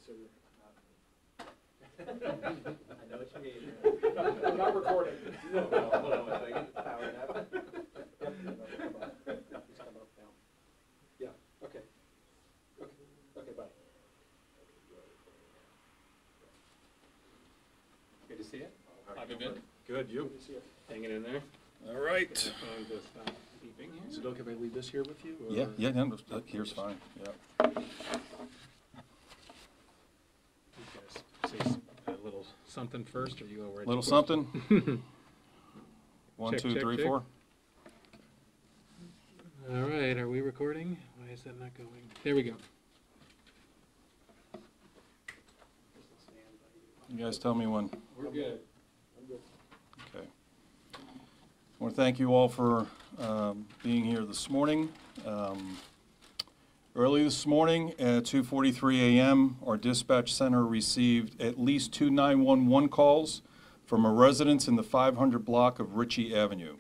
I know what you mean. I'm not recording. No, hold on one second. Power nap. Yep. Just come up now. Yeah. Okay. Okay. Okay. Bye. Good to see you. Have you been? Good, you? Good to see you. Hanging in there. All right. Phone to stop beeping here. Is it okay if I leave this here with you? Or? Yeah, no, here's fine, yeah. You guys say a little something first, or you go right? Little to something? questions? 1, Check, 2, check, 3, check. 4. All right, are we recording? Why is that not going? There we go. You guys tell me when. We're good. I'm good. Okay. I want to thank you all for being here this morning. Early this morning at 2:43 a.m., our dispatch center received at least 2 911 calls from a residence in the 500 block of Ritchie Avenue.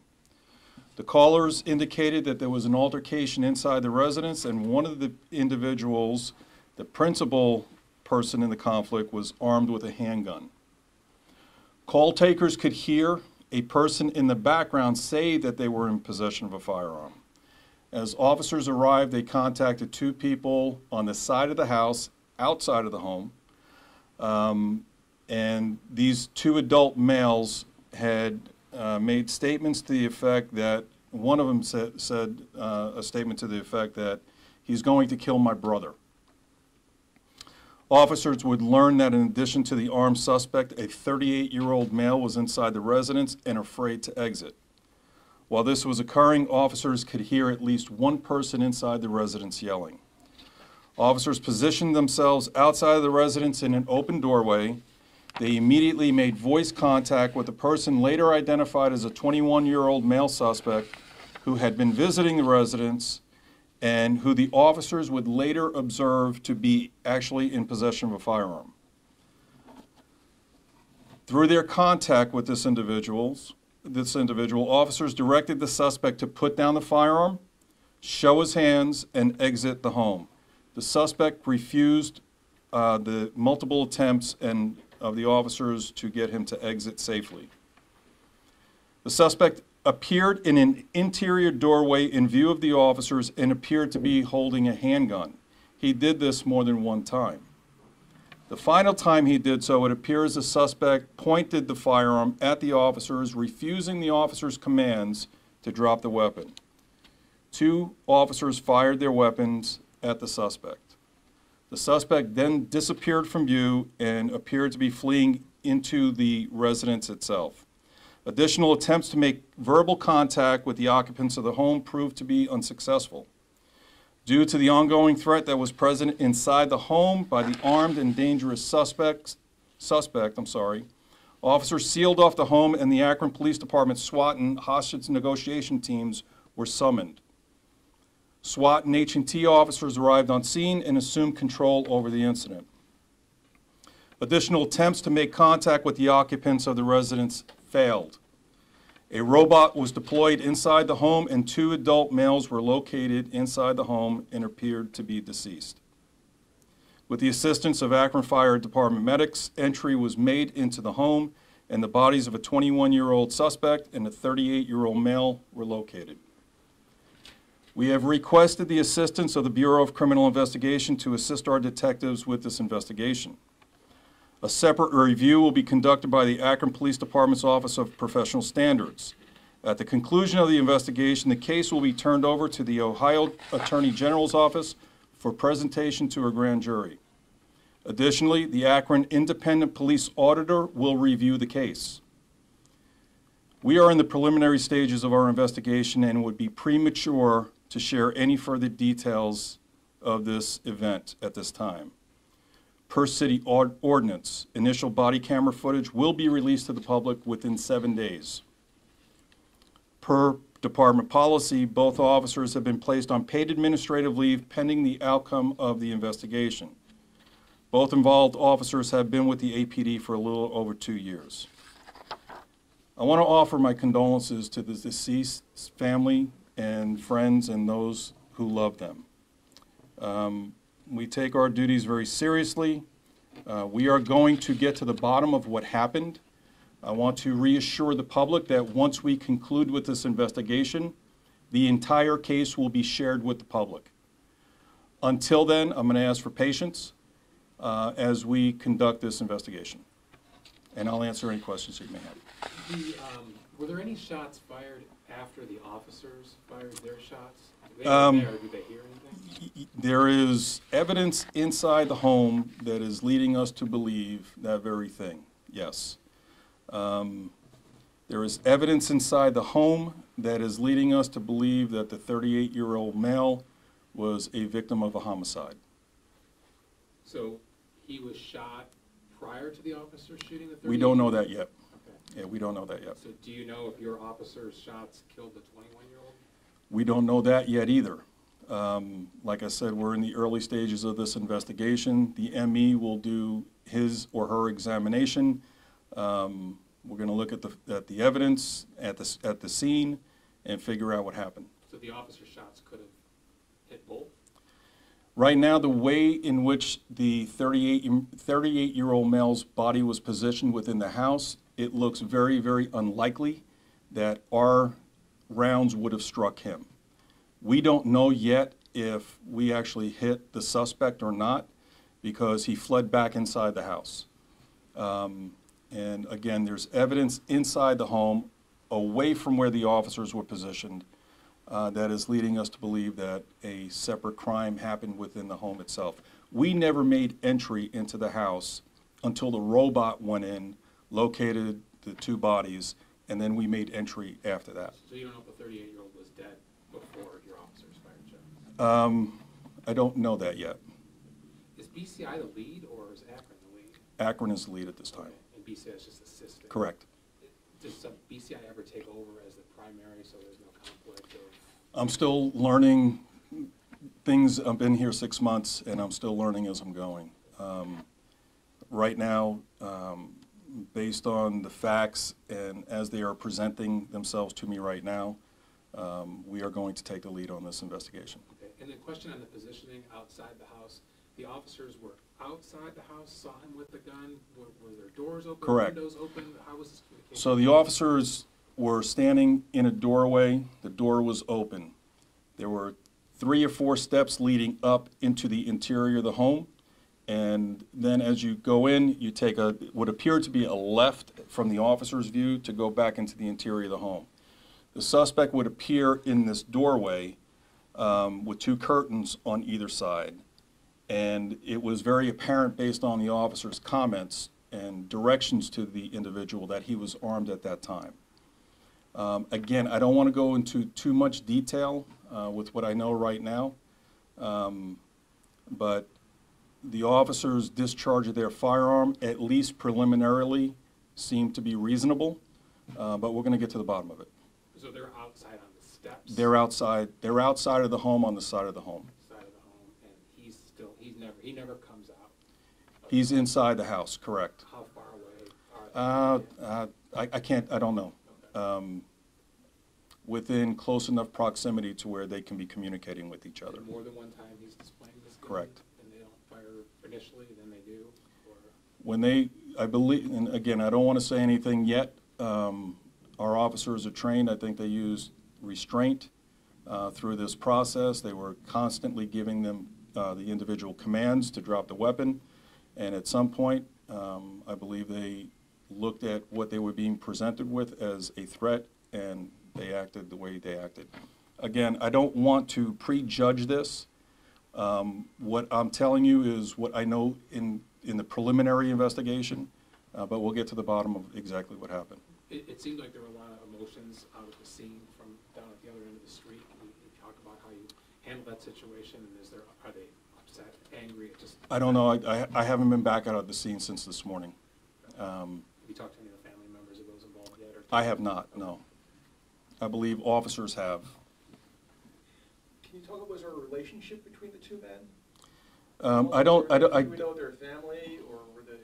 The callers indicated that there was an altercation inside the residence, and one of the individuals, the principal person in the conflict, was armed with a handgun. Call takers could hear a person in the background say that they were in possession of a firearm. As officers arrived, they contacted 2 people on the side of the house, outside of the home, and these 2 adult males had made statements to the effect that one of them said a statement to the effect that he's going to kill my brother. Officers would learn that in addition to the armed suspect, a 38-year-old male was inside the residence and afraid to exit. While this was occurring, officers could hear at least one person inside the residence yelling. Officers positioned themselves outside of the residence in an open doorway. They immediately made voice contact with a person later identified as a 21-year-old male suspect who had been visiting the residence and who the officers would later observe to be actually in possession of a firearm. Through their contact with this individual, officers directed the suspect to put down the firearm, show his hands, and exit the home. The suspect refused the multiple attempts of the officers to get him to exit safely. The suspect appeared in an interior doorway in view of the officers and appeared to be holding a handgun. He did this more than one time. The final time he did so, it appears the suspect pointed the firearm at the officers, refusing the officers' commands to drop the weapon. 2 officers fired their weapons at the suspect. The suspect then disappeared from view and appeared to be fleeing into the residence itself. Additional attempts to make verbal contact with the occupants of the home proved to be unsuccessful. Due to the ongoing threat that was present inside the home by the armed and dangerous suspect, officers sealed off the home, and the Akron Police Department SWAT and hostage negotiation teams were summoned. SWAT and H&T officers arrived on scene and assumed control over the incident. Additional attempts to make contact with the occupants of the residence failed. A robot was deployed inside the home, and 2 adult males were located inside the home and appeared to be deceased. With the assistance of Akron Fire Department medics, entry was made into the home, and the bodies of a 21-year-old suspect and a 38-year-old male were located. We have requested the assistance of the Bureau of Criminal Investigation to assist our detectives with this investigation. A separate review will be conducted by the Akron Police Department's Office of Professional Standards. At the conclusion of the investigation, the case will be turned over to the Ohio Attorney General's Office for presentation to a grand jury. Additionally, the Akron Independent Police Auditor will review the case. We are in the preliminary stages of our investigation and would be premature to share any further details of this event at this time. Per city ordinance, initial body camera footage will be released to the public within 7 days. Per department policy, both officers have been placed on paid administrative leave pending the outcome of the investigation. Both involved officers have been with the APD for a little over 2 years. I want to offer my condolences to the deceased family and friends and those who love them. We take our duties very seriously, We are going to get to the bottom of what happened. I want to reassure the public that once we conclude with this investigation, the entire case will be shared with the public. Until then, I'm going to ask for patience as we conduct this investigation. And I'll answer any questions you may have. Were there any shots fired after the officers fired their shots? They were there. Did they hear anything? There is evidence inside the home that is leading us to believe that very thing, yes. There is evidence inside the home that is leading us to believe that the 38-year-old male was a victim of a homicide. So he was shot prior to the officer shooting the 38-year-old? We don't know that yet. Okay. Yeah, we don't know that yet. So do you know if your officer's shots killed the 21-year-old? We don't know that yet either. Like I said, we're in the early stages of this investigation. The ME will do his or her examination. We're going to look at the evidence at the scene and figure out what happened. So the officer's shots could have hit both? Right now, the way in which the 38-year-old male's body was positioned within the house, it looks very, very unlikely that our rounds would have struck him. We don't know yet if we actually hit the suspect or not because he fled back inside the house. And again, there's evidence inside the home, away from where the officers were positioned, that is leading us to believe that a separate crime happened within the home itself. We never made entry into the house until the robot went in, located the two bodies, and then we made entry after that. So you don't know if the 38-year-old was dead before your officers fired shots? I don't know that yet. Is BCI the lead or is Akron the lead? Akron is the lead at this time. And BCI is just assisting? Correct. Does BCI ever take over as the primary so there's no conflict of? I'm still learning things. I've been here 6 months and I'm still learning as I'm going. Right now, based on the facts and as they are presenting themselves to me right now, we are going to take the lead on this investigation. Okay. And the question on the positioning outside the house, the officers were outside the house, saw him with the gun, were their doors open, Correct. windows open? How was this communication? So the officers were standing in a doorway. The door was open. There were 3 or 4 steps leading up into the interior of the home. And then as you go in, you take what appeared to be a left from the officer's view to go back into the interior of the home. The suspect would appear in this doorway with 2 curtains on either side. And it was very apparent based on the officer's comments and directions to the individual that he was armed at that time. Again, I don't want to go into too much detail with what I know right now, but the officer's discharge of their firearm, at least preliminarily, seemed to be reasonable, but we're going to get to the bottom of it. So they're outside on the steps? They're outside. They're outside of the home on the side of the home. Side of the home, and he never comes out? He's inside the house, correct. How far away are they? I can't, I don't know. Okay. Within close enough proximity to where they can be communicating with each other. And more than one time he's displaying this gun? Correct. And they don't fire initially, then they do? Or? When they, I believe, and again, I don't want to say anything yet. Our officers are trained. I think they used restraint through this process. They were constantly giving them the individual commands to drop the weapon. And at some point, I believe they looked at what they were being presented with as a threat, and they acted the way they acted. Again, I don't want to prejudge this. What I'm telling you is what I know in the preliminary investigation, but we'll get to the bottom of exactly what happened. It seemed like there were a lot of emotions out of the scene from down at the other end of the street. Can you talk about how you handle that situation, and are they upset, angry? I don't know. I haven't been back out of the scene since this morning. Have you talked to any of the family members of those involved yet? Or I have not, no. I believe officers have. Can you talk about, was there a relationship between the 2 men? Do we know their family, or were they?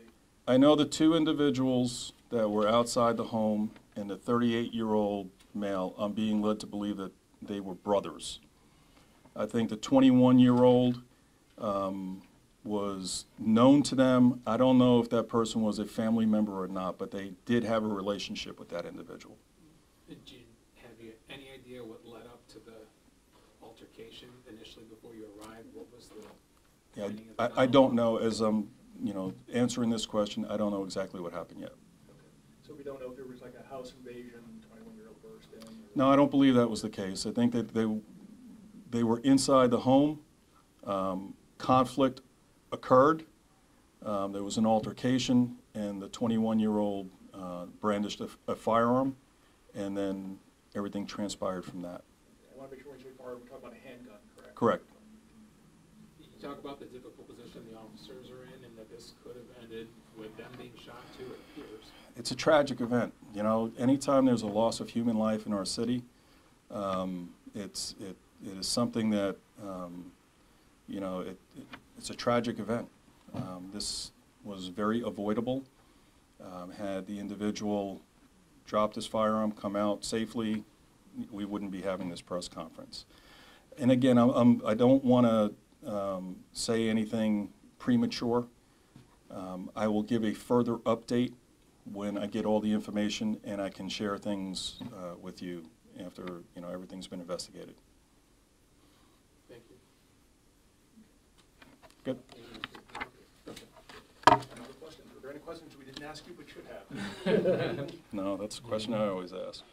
I know the 2 individuals that were outside the home and the 38-year-old male. I'm being led to believe that they were brothers. I think the 21-year-old was known to them. I don't know if that person was a family member or not, but they did have a relationship with that individual. Have you any idea what led up to the altercation initially before you arrived? What was the Yeah, finding of the I gun? don't know, as I'm, answering this question, I don't know exactly what happened yet. So we don't know if there was like a house invasion, 21-year-old burst in? Or... No, I don't believe that was the case. I think that they were inside the home. Conflict occurred. There was an altercation, and the 21-year-old brandished a firearm, and then everything transpired from that. I want to make sure when you say firearm, we're talking about a handgun, correct? Correct. You talk about the difficult position the officers are in, and that this could have ended with them being shot too, it appears. It's a tragic event. Anytime there's a loss of human life in our city, it is something that, it's a tragic event. This was very avoidable. Had the individual dropped his firearm, come out safely, we wouldn't be having this press conference. And again, I don't want to say anything premature. I will give a further update when I get all the information, and I can share things with you after everything's been investigated. Thank you. Good. Another question? Were there any questions we didn't ask you but should have? No, that's a question I always ask.